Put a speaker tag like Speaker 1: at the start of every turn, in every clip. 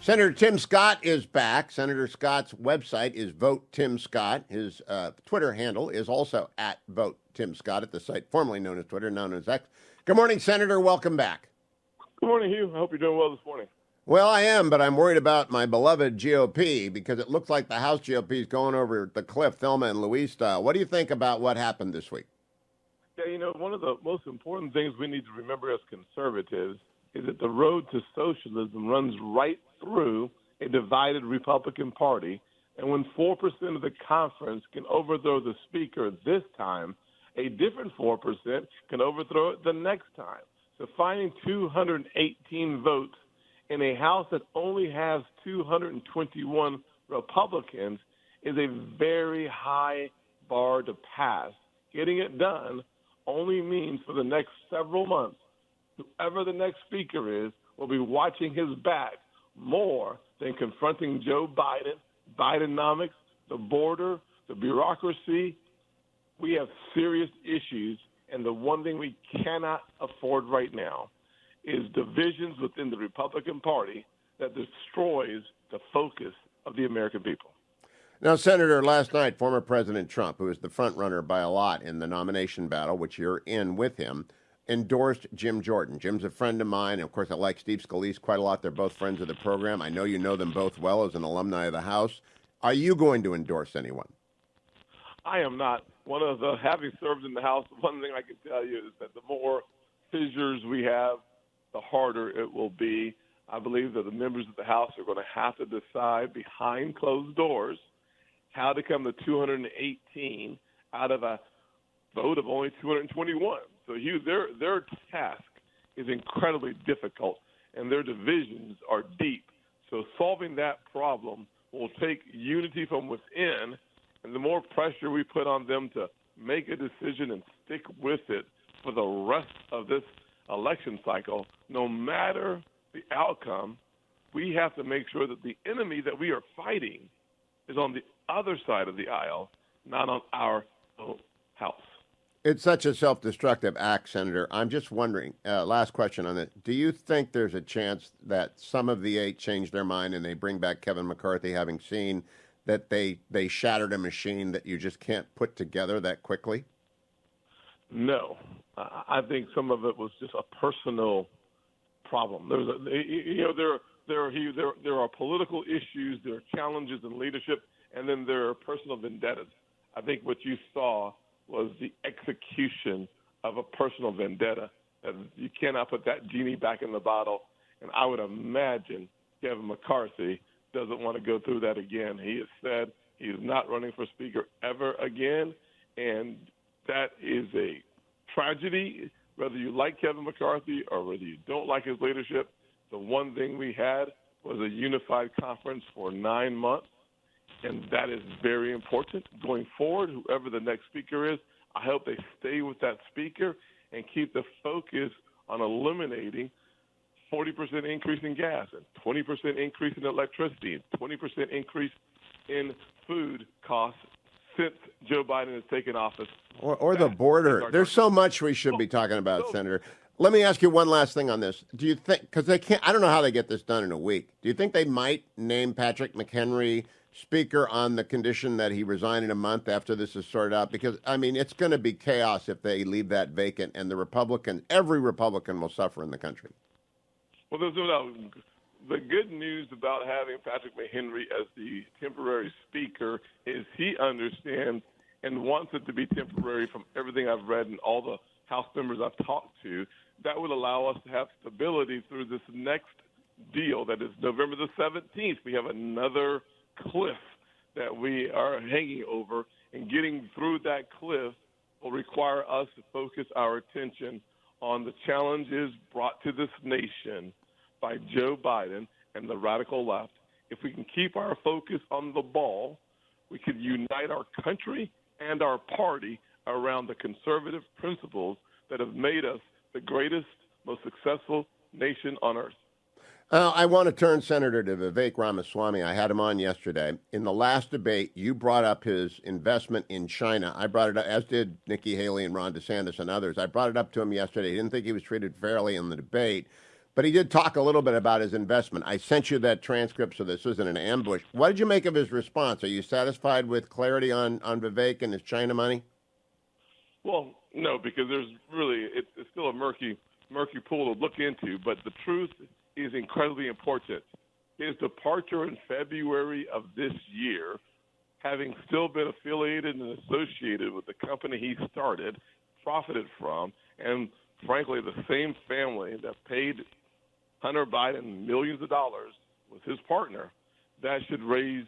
Speaker 1: Senator Tim Scott is back. Senator Scott's website is Vote Tim Scott. His Twitter handle is also at Vote Tim Scott at the site formerly known as Twitter, now known as X. Good morning, Senator. Welcome back.
Speaker 2: Good morning, Hugh. I hope you're doing well this morning.
Speaker 1: Well, I am, but I'm worried about my beloved GOP because it looks like the House GOP is going over the cliff, Thelma and Louise style. What do you think about what happened this week?
Speaker 2: Yeah, one of the most important things we need to remember as conservatives is that the road to socialism runs right through a divided Republican Party. And when 4% of the conference can overthrow the speaker this time, a different 4% can overthrow it the next time. So finding 218 votes in a House that only has 221 Republicans is a very high bar to pass. Getting it done only means for the next several months, whoever the next speaker is will be watching his back more than confronting Joe Biden, Bidenomics, the border, the bureaucracy. We have serious issues, and the one thing we cannot afford right now is divisions within the Republican Party that destroys the focus of the American people.
Speaker 1: Now, Senator, last night, former President Trump, who is the front runner by a lot in the nomination battle, which you're in with him, endorsed Jim Jordan. Jim's a friend of mine. And of course, I like Steve Scalise quite a lot. They're both friends of the program. I know you know them both well as an alumni of the House. Are you going to endorse anyone?
Speaker 2: I am not. Having served in the House, one thing I can tell you is that the more fissures we have, the harder it will be. I believe that the members of the House are going to have to decide behind closed doors how to come to 218 out of a vote of only 221. So, Hugh, their task is incredibly difficult, and their divisions are deep. So solving that problem will take unity from within, and the more pressure we put on them to make a decision and stick with it for the rest of this election cycle, no matter the outcome, we have to make sure that the enemy that we are fighting is on the other side of the aisle, not on our own house.
Speaker 1: It's such a self-destructive act, Senator. I'm just wondering, last question on it. Do you think there's a chance that some of the 8 change their mind and they bring back Kevin McCarthy, having seen that they shattered a machine that you just can't put together that quickly?
Speaker 2: No. I think some of it was just a personal problem. There are political issues, there are challenges in leadership, and then there are personal vendettas. I think what you saw was the execution of a personal vendetta. You cannot put that genie back in the bottle, and I would imagine Kevin McCarthy doesn't want to go through that again. He has said he is not running for speaker ever again, and that is a tragedy, whether you like Kevin McCarthy or whether you don't like his leadership. The one thing we had was a unified conference for 9 months, and that is very important. Going forward, whoever the next speaker is, I hope they stay with that speaker and keep the focus on eliminating 40% increase in gas and 20% increase in electricity and 20% increase in food costs since Joe Biden has taken office.
Speaker 1: Or the border. There's so much we should be talking about, Senator. Let me ask you one last thing on this. Do you think, because they can't, I don't know how they get this done in a week. Do you think they might name Patrick McHenry Speaker on the condition that he resign in a month after this is sorted out? Because, I mean, it's going to be chaos if they leave that vacant, and every Republican will suffer in the country.
Speaker 2: Well, there's no doubt. The good news about having Patrick McHenry as the temporary speaker is he understands and wants it to be temporary. From everything I've read and all the House members I've talked to, that would allow us to have stability through this next deal that is November the 17th. We have another cliff that we are hanging over, and getting through that cliff will require us to focus our attention on the challenges brought to this nation by Joe Biden and the radical left. If we can keep our focus on the ball, we could unite our country and our party around the conservative principles that have made us the greatest, most successful nation on earth.
Speaker 1: I want to turn, Senator, to Vivek Ramaswamy. I had him on yesterday. In the last debate, you brought up his investment in China. I brought it up, as did Nikki Haley and Ron DeSantis and others. I brought it up to him yesterday. He didn't think he was treated fairly in the debate. But he did talk a little bit about his investment. I sent you that transcript, so this isn't an ambush. What did you make of his response? Are you satisfied with clarity on Vivek and his China money?
Speaker 2: Well, no, because there's really it's still a murky pool to look into. But the truth is incredibly important. His departure in February of this year, having still been affiliated and associated with the company he started, profited from, and frankly, the same family that paid Hunter Biden millions of dollars was his partner, that should raise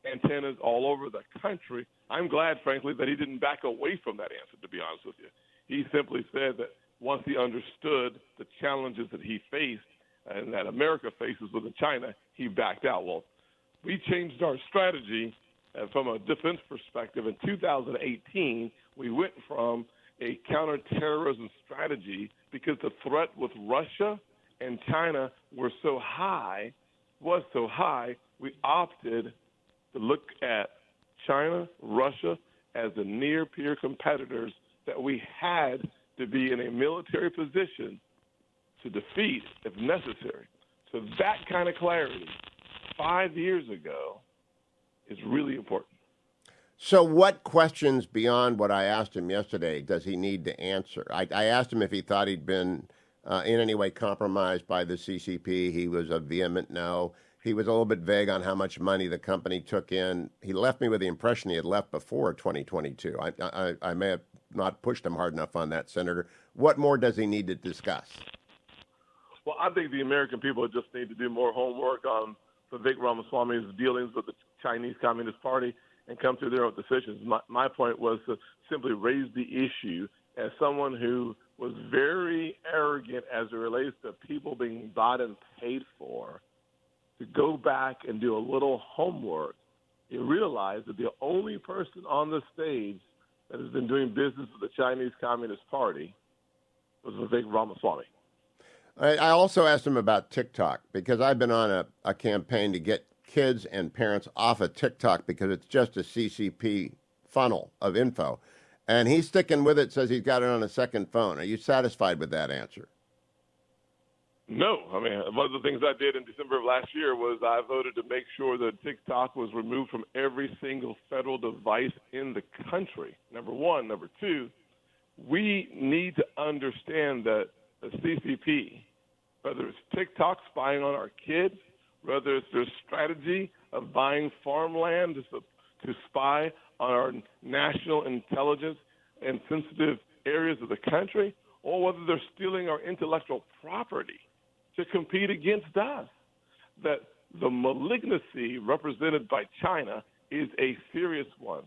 Speaker 2: antennas all over the country. I'm glad, frankly, that he didn't back away from that answer, to be honest with you. He simply said that once he understood the challenges that he faced and that America faces within China, he backed out. Well, we changed our strategy from a defense perspective. In 2018, we went from a counterterrorism strategy because the threat with Russia and China was so high, we opted to look at China, Russia as the near peer competitors that we had to be in a military position to defeat if necessary. So that kind of clarity 5 years ago is really important.
Speaker 1: So what questions beyond what I asked him yesterday does he need to answer? I asked him if he thought he'd been in any way compromised by the CCP. He was a vehement no. He was a little bit vague on how much money the company took in. He left me with the impression he had left before 2022. I may have not pushed him hard enough on that, Senator. What more does he need to discuss?
Speaker 2: Well, I think the American people just need to do more homework on Vivek Ramaswamy's dealings with the Chinese Communist Party and come to their own decisions. My point was to simply raise the issue as someone who was very arrogant as it relates to people being bought and paid for, to go back and do a little homework. You realize that the only person on the stage that has been doing business with the Chinese Communist Party was Vivek Ramaswamy.
Speaker 1: I also asked him about TikTok because I've been on a campaign to get kids and parents off of TikTok because it's just a CCP funnel of info. And he's sticking with it, says he's got it on a second phone. Are you satisfied with that answer?
Speaker 2: No. I mean, one of the things I did in December of last year was I voted to make sure that TikTok was removed from every single federal device in the country, number one. Number two, we need to understand that the CCP, whether it's TikTok spying on our kids, whether it's their strategy of buying farmland to spy on our national intelligence and sensitive areas of the country, or whether they're stealing our intellectual property to compete against us, that the malignancy represented by China is a serious one.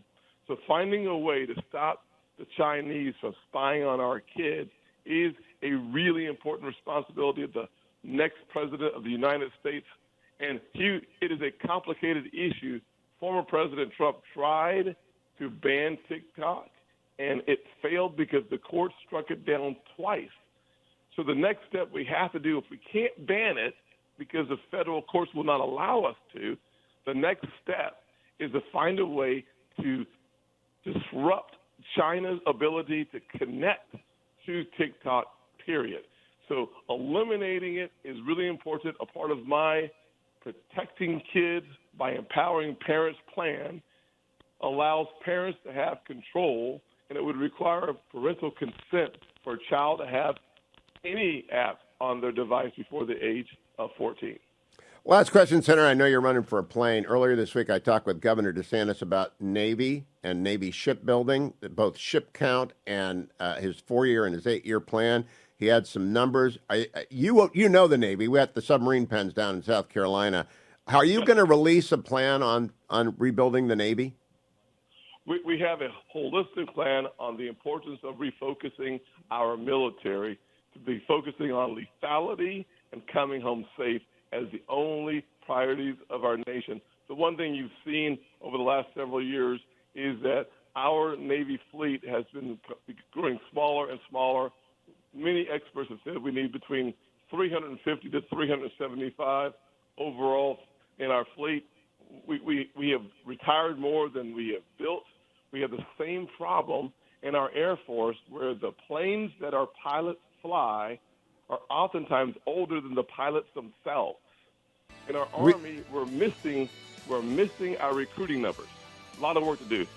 Speaker 2: So finding a way to stop the Chinese from spying on our kids is a really important responsibility of the next president of the United States. And Hugh, it is a complicated issue. Former President Trump tried to ban TikTok, and it failed because the court struck it down twice. So the next step we have to do, if we can't ban it because the federal courts will not allow us to, the next step is to find a way to disrupt China's ability to connect to TikTok, period. So eliminating it is really important. A part of my Protecting Kids by Empowering Parents plan allows parents to have control, and it would require parental consent for a child to have any app on their device before the age of 14.
Speaker 1: Last question, Senator. I know you're running for a plane. Earlier this week, I talked with Governor DeSantis about Navy and Navy shipbuilding, both ship count and his 4-year and his 8-year plan. He had some numbers. You know the Navy. We had the submarine pens down in South Carolina. How are you going to release a plan on rebuilding the Navy?
Speaker 2: We have a holistic plan on the importance of refocusing our military to be focusing on lethality and coming home safe as the only priorities of our nation. The one thing you've seen over the last several years is that our Navy fleet has been growing smaller and smaller. Many experts have said we need between 350 to 375 overall in our fleet. We have retired more than we have built. We have the same problem in our Air Force where the planes that our pilots fly are oftentimes older than the pilots themselves. In our Army, we're missing our recruiting numbers. A lot of work to do.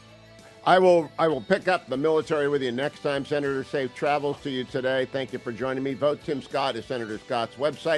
Speaker 1: I will pick up the military with you next time, Senator. Safe travels to you today. Thank you for joining me. Vote Tim Scott is Senator Scott's website.